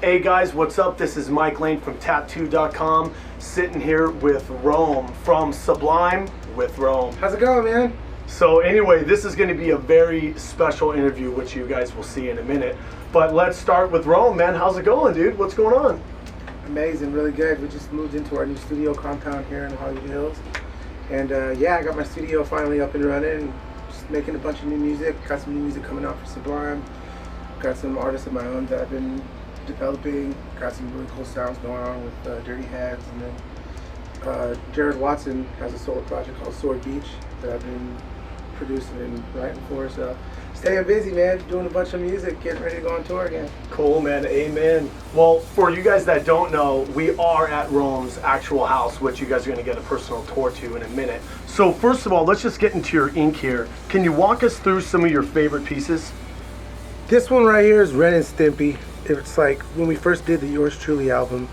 Hey guys, what's up? This is Mike Lane from Tattoo.com, sitting here with Rome from Sublime with Rome. How's it going, man? So anyway, this is going to be a very special interview, which you guys will see in a minute. But let's start with Rome, man. How's it going, dude? What's going on? Amazing, really good. We just moved into our new studio compound here in Hollywood Hills. And yeah, I got my studio finally up and running. Just making a bunch of new music. Got some new music coming out for Sublime. Got some artists of my own that I've been developing. Got some really cool sounds going on with Dirty Heads, and then Jared Watson has a solo project called Sword Beach that I've been producing and writing for. So staying busy, man, doing a bunch of music, getting ready to go on tour again. Cool, man. Amen. Well, for you guys that don't know, we are at Rome's actual house, which you guys are going to get a personal tour to in a minute. So first of all, let's just get into your ink here. Can you walk us through some of your favorite pieces? This one right here is Ren and Stimpy. It's like when we first did the Yours Truly album,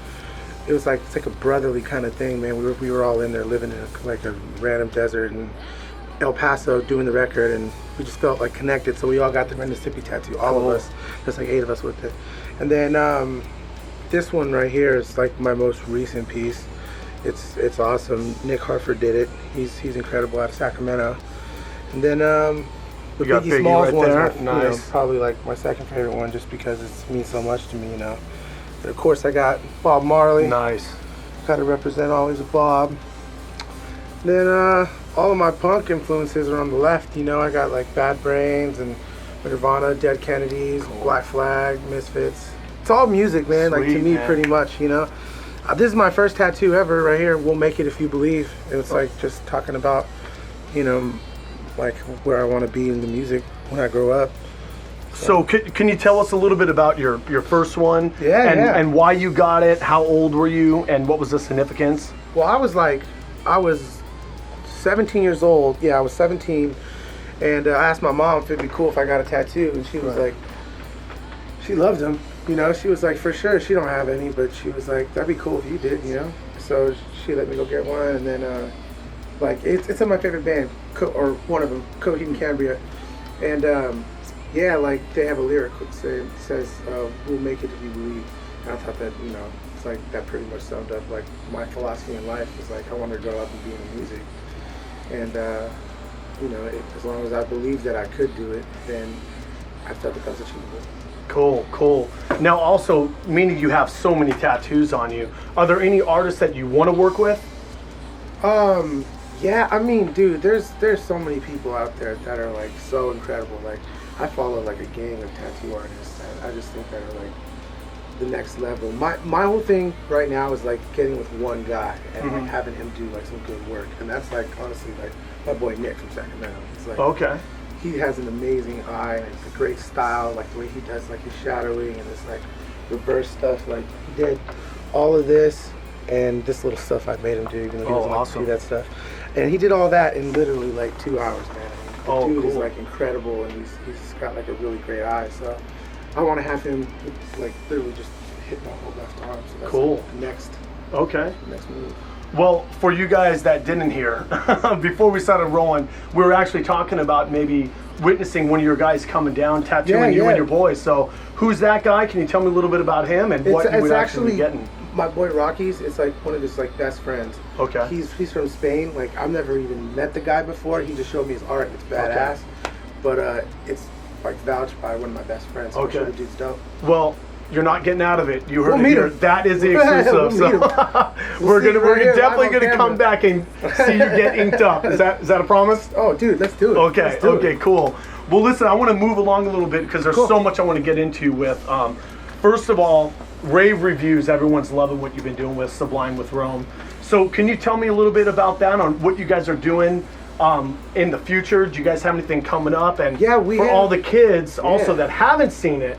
it's like a brotherly kind of thing, man. We were all in there living in a random desert in El Paso doing the record, and we just felt like connected. So we all got the Ren and Stimpy tattoo, all of us. There's like 8 of us with it. And then this one right here is like my most recent piece. It's awesome. Nick Harford did it. He's incredible out of Sacramento. And then the Biggie Smalls one, nice. You know, probably like my second favorite one, just because it means so much to me, you know. But of course, I got Bob Marley. Nice. Got to represent always a Bob. Then all of my punk influences are on the left, you know. I got like Bad Brains and Nirvana, Dead Kennedys, Black Flag, Misfits. It's all music, man. Sweet, like to me, man. pretty much, you know. This is my first tattoo ever, right here. We'll Make It If You Believe. And it's like just talking about, you know, like where I want to be in the music when I grow up. So can you tell us a little bit about your first one? Yeah, and why you got it, how old were you, and what was the significance? Well, I was 17 years old. Yeah, I was 17, and I asked my mom if it'd be cool if I got a tattoo, and she was like, she loved them, you know. She was like, for sure, she don't have any, but she was like, that'd be cool if you did, you know. So she let me go get one, and then like it's in my favorite band, or one of them, Coheed and Cambria, and yeah, like they have a lyric that says, "We'll make it if you believe." And I thought that, you know, it's like that pretty much summed up like my philosophy in life. Is like I want to grow up and be in music, and you know, as long as I believed that I could do it, then I felt that was achievable. Cool. Now, also, meaning you have so many tattoos on you, are there any artists that you want to work with? Yeah, I mean, dude, there's so many people out there that are like so incredible. Like, I follow like a gang of tattoo artists that I just think that are like the next level. My whole thing right now is like getting with one guy and like, having him do like some good work. And that's like honestly like my boy Nick from Sacramento. It's like, okay. He has an amazing eye and it's a great style, like the way he does like his shadowing and this like reverse stuff. Like he did all of this and this little stuff I made him do, even though he doesn't like to do that stuff. And he did all that in literally like 2 hours, man. The dude is like incredible, and he's got like a really great eye. So I want to have him like literally just hit my whole left arm. So that's like the next move. Well, for you guys that didn't hear, before we started rolling, we were actually talking about maybe witnessing one of your guys coming down, tattooing you and your boys. So who's that guy? Can you tell me a little bit about him and what you would actually be getting? My boy Rocky's, it's like one of his like best friends. Okay. He's from Spain. Like I've never even met the guy before. He just showed me his art. It's badass. But it's like vouched by one of my best friends. So I'm sure the dude's dope. Well, you're not getting out of it. You heard it here. That is the exclusive. We're definitely gonna come back and see you get inked up. Is that a promise? Oh, dude, let's do it. Okay, cool. Well, listen, I want to move along a little bit because there's so much I want to get into with. First of all, rave reviews. Everyone's loving what you've been doing with Sublime with Rome. So can you tell me a little bit about that, on what you guys are doing in the future? Do you guys have anything coming up? And for all the kids also that haven't seen it,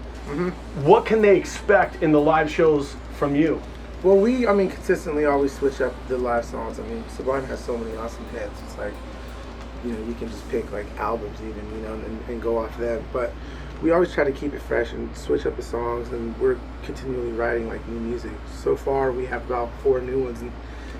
what can they expect in the live shows from you? Well, I mean, consistently always switch up the live songs. I mean, Sublime has so many awesome hits. It's like, you know, you can just pick like albums even, you know, and go off them. But we always try to keep it fresh and switch up the songs, and we're continually writing like new music. So far, we have about 4 new ones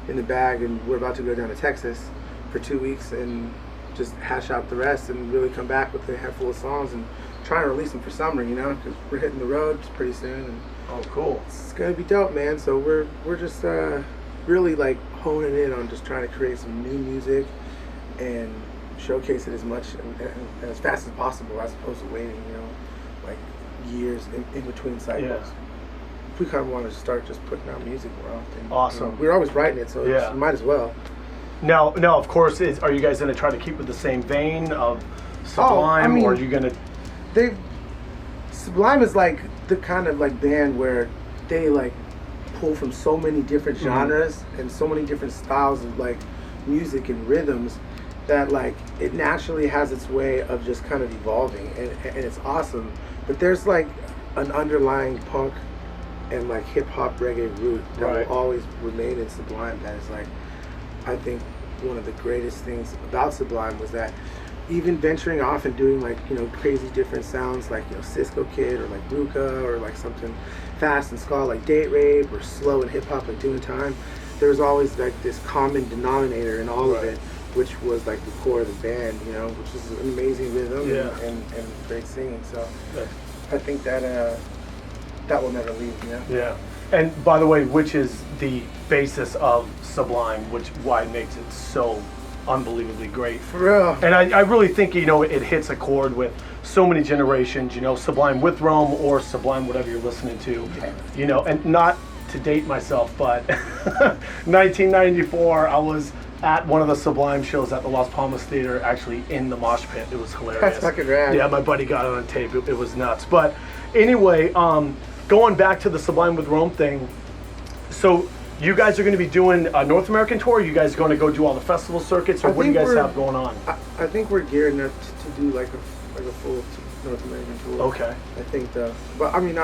in the bag, and we're about to go down to Texas for 2 weeks and just hash out the rest and really come back with a handful of songs and try and release them for summer, you know, because we're hitting the road pretty soon. And Oh, cool. It's gonna be dope, man. So we're just really like honing in on just trying to create some new music and showcase it as much and as fast as possible, as opposed to waiting, like years in between cycles. Yeah. We kind of want to start just putting out music more often. Awesome. We're always writing it, so Yeah. might as well. Now, of course, are you guys going to try to keep with the same vein of Sublime, or are you going to? Sublime is like the kind of like band where they like pull from so many different genres and so many different styles of like music and rhythms that like it naturally has its way of just kind of evolving, and it's awesome. But there's like an underlying punk and like hip hop reggae root that will always remain in Sublime. That is like, I think one of the greatest things about Sublime was that even venturing off and doing like, crazy different sounds like, Cisco Kid or like Ruka or like something fast and ska like Date Rape or slow and hip hop like Doing Time, there was always like this common denominator in all of it, which was like the core of the band, which is an amazing rhythm and great singing. So I think that that will never leave, Yeah. And by the way, which is the basis of Sublime, why it makes it so unbelievably great. For real. And I really think, it hits a chord with so many generations, Sublime with Rome or Sublime whatever you're listening to, and not to date myself, but 1994, I was at one of the Sublime shows at the Las Palmas Theater, actually in the mosh pit. It was hilarious. That's fucking rad. Yeah, my buddy got it on tape. It was nuts. But anyway, going back to the Sublime with Rome thing, so you guys are going to be doing a North American tour? Are you guys going to go do all the festival circuits, or what do you guys have going on? I think we're gearing up to do like a full North American tour. Okay. I think but I mean,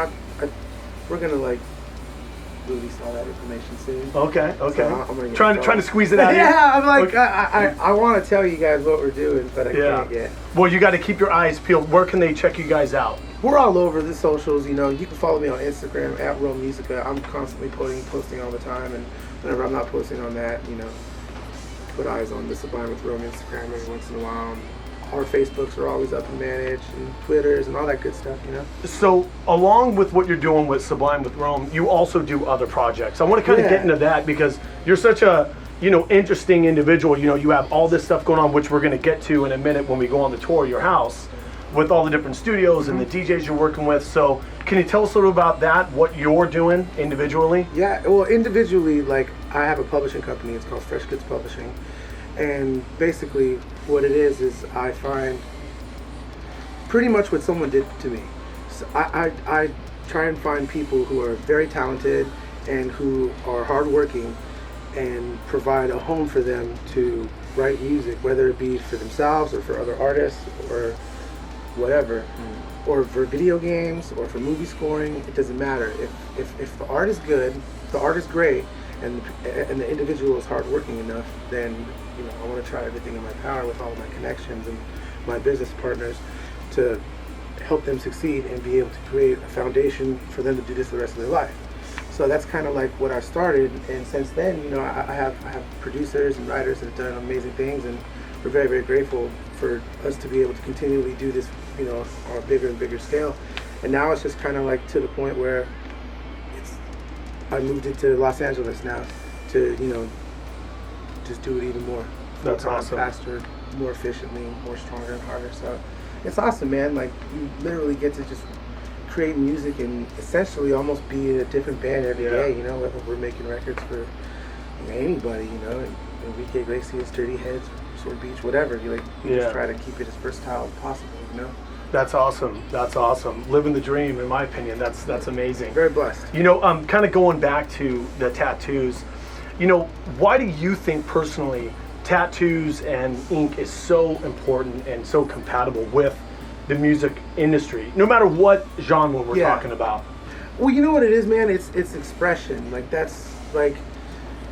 we're gonna like release all that information soon. Okay. So I'm gonna trying to squeeze it out. Yeah, I'm like, okay. I want to tell you guys what we're doing, but I can't yet. Well, you got to keep your eyes peeled. Where can they check you guys out? We're all over the socials, You can follow me on Instagram at Rome Musica. I'm constantly posting all the time, and whenever I'm not posting on that, put eyes on the Sublime with Rome Instagram every once in a while. Our Facebooks are always up and managed, and Twitters and all that good stuff, So, along with what you're doing with Sublime with Rome, you also do other projects. I want to kind of get into that because you're such a, interesting individual. You have all this stuff going on, which we're going to get to in a minute when we go on the tour of your house with all the different studios and the DJs you're working with. So, can you tell us a little about that, what you're doing individually? Yeah, well, individually, like, I have a publishing company. It's called Fresh Goods Publishing. And basically what it is I find pretty much what someone did to me. So I try and find people who are very talented and who are hardworking and provide a home for them to write music, whether it be for themselves or for other artists or whatever, or for video games or for movie scoring. It doesn't matter. If the art is good, the art is great, and the individual is hardworking enough, then I want to try everything in my power with all of my connections and my business partners to help them succeed and be able to create a foundation for them to do this the rest of their life. So that's kind of like what I started, and since then, I have producers and writers that have done amazing things, and we're very, very grateful for us to be able to continually do this, on a bigger and bigger scale. And now it's just kind of like to the point where I moved it to Los Angeles now to, just do it even more. That's awesome. Faster, more efficiently, more stronger and harder. So it's awesome, man. Like, you literally get to just create music and essentially almost be in a different band every day. Whether we're making records for anybody, Enrique Iglesias, Dirty Heads, Sword Beach, whatever. You just try to keep it as versatile as possible, That's awesome. That's awesome. Living the dream, in my opinion. That's amazing. Very blessed. Kind of going back to the tattoos, why do you think personally tattoos and ink is so important and so compatible with the music industry, no matter what genre we're talking about? Well, you know what it is, man? It's expression. Like, that's like,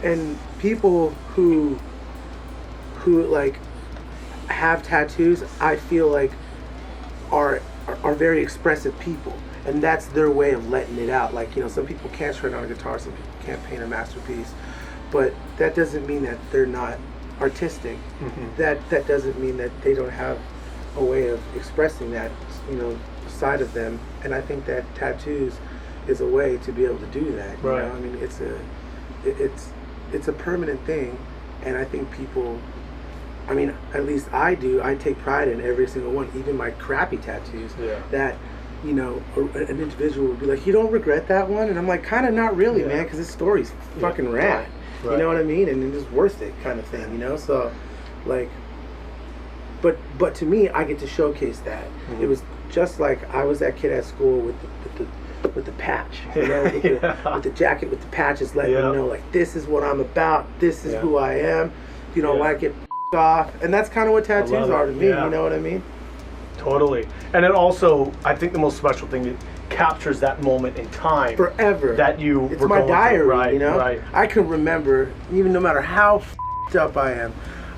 and people who like have tattoos, I feel like are very expressive people, and that's their way of letting it out. Like, some people can't shred on a guitar, some people can't paint a masterpiece, but that doesn't mean that they're not artistic. That doesn't mean that they don't have a way of expressing that side of them. And I think that tattoos is a way to be able to do that. You Right. know? I mean, it's a permanent thing, and I think people, I mean, at least I do. I take pride in every single one, even my crappy tattoos. Yeah. That, you know, an individual would be like, "You don't regret that one?" And I'm like, "Kind of not really, Yeah. man, because this story's fucking rad." Right. You know what I mean? And it's worth it, kind of thing. You know, so like, but to me, I get to showcase that. Mm-hmm. It was just like I was that kid at school with the patch, you know, with the jacket with the patches, letting them know, like, this is what I'm about, this is who I am. If you don't like it, off. And that's kind of what tattoos are to me. You know what I mean? Totally. And it also, I think the most special thing, it captures that moment in time forever. That you it's were my going diary, through. Right, you know. Right. I can remember, even no matter how up I am,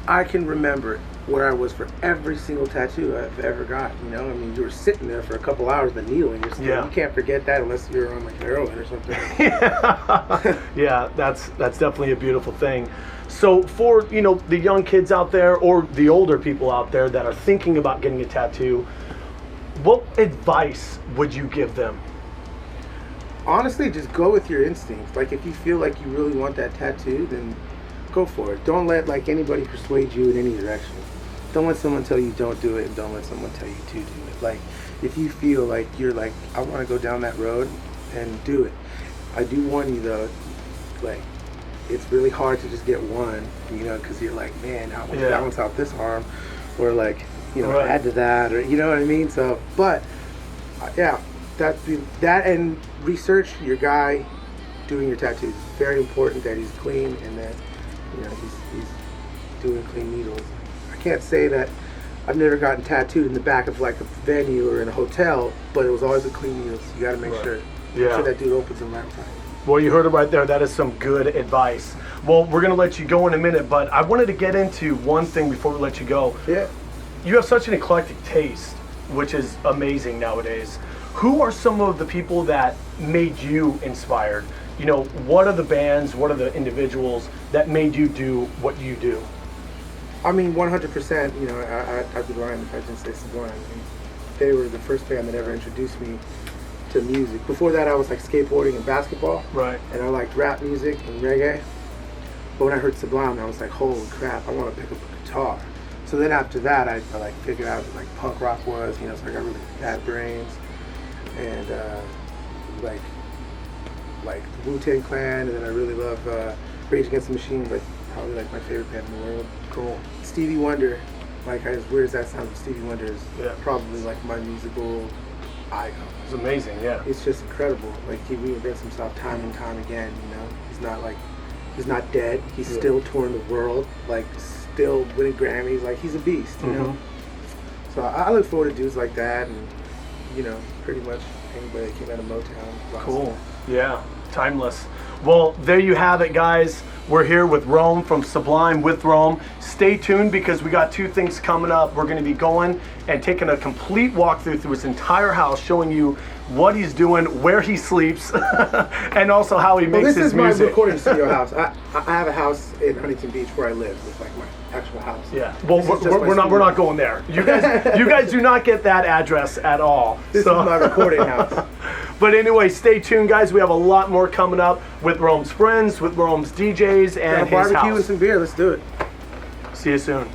I can remember where I was for every single tattoo I've ever got. You know, I mean, you were sitting there for a couple hours with a needle in your skin. You can't forget that unless you're on like heroin or something. Yeah, that's definitely a beautiful thing. So for, you know, the young kids out there or the older people out there that are thinking about getting a tattoo, what advice would you give them? Honestly, just go with your instincts. Like, if you feel like you really want that tattoo, then go for it. Don't let like anybody persuade you in any direction. Don't let someone tell you don't do it, and don't let someone tell you to do it. Like, if you feel like you're like, I want to go down that road, and do it. I do warn you though, like, it's really hard to just get one, you know, because you're like, man, that one's out this arm, or like, you know, add to that, or you know what I mean. So, but yeah, that and research your guy doing your tattoos. It's very important that he's clean and that, you know, he's doing clean needles. I can't say that I've never gotten tattooed in the back of like a venue or in a hotel, but it was always a clean needle. So you got to make sure that dude opens them right. Well, you heard it right there. That is some good advice. Well, we're going to let you go in a minute, but I wanted to get into one thing before we let you go. Yeah. You have such an eclectic taste, which is amazing nowadays. Who are some of the people that made you inspired? You know, what are the bands, what are the individuals that made you do what you do? I mean, 100%, you know, I'd be lying if I didn't say Sublime. I mean, they were the first band that ever introduced me to music. Before that, I was like skateboarding and basketball. Right. And I liked rap music and reggae. But when I heard Sublime, I was like, holy crap, I want to pick up a guitar. So then after that, I like figured out what like punk rock was, you know, so I got really bad brains. And like the Wu-Tang Clan, and then I really love Rage Against the Machine, like probably like my favorite band in the world. Cool. Stevie Wonder, like as weird as that sounds, but Stevie Wonder is probably like my musical icon. It's amazing, yeah. It's just incredible. Like, he reinvents himself time and time again, you know. He's not dead. He's still touring the world, like still winning Grammys. Like, he's a beast, you know. So I look forward to dudes like that, and you know, pretty much anybody that came out of Motown. Cool. Yeah. Timeless. Well, there you have it, guys. We're here with Rome from Sublime with Rome. Stay tuned because we got two things coming up. We're going to be going and taking a complete walkthrough through his entire house, showing you what he's doing, where he sleeps, and also how he makes his music. This is my recording studio house. I have a house in Huntington Beach where I live. It's like my actual house. Yeah. Well, we're not going there. You guys do not get that address at all. This is my recording house. But anyway, stay tuned, guys. We have a lot more coming up with Rome's friends, with Rome's DJs, and his barbecue house. and some beer. Let's do it. See you soon.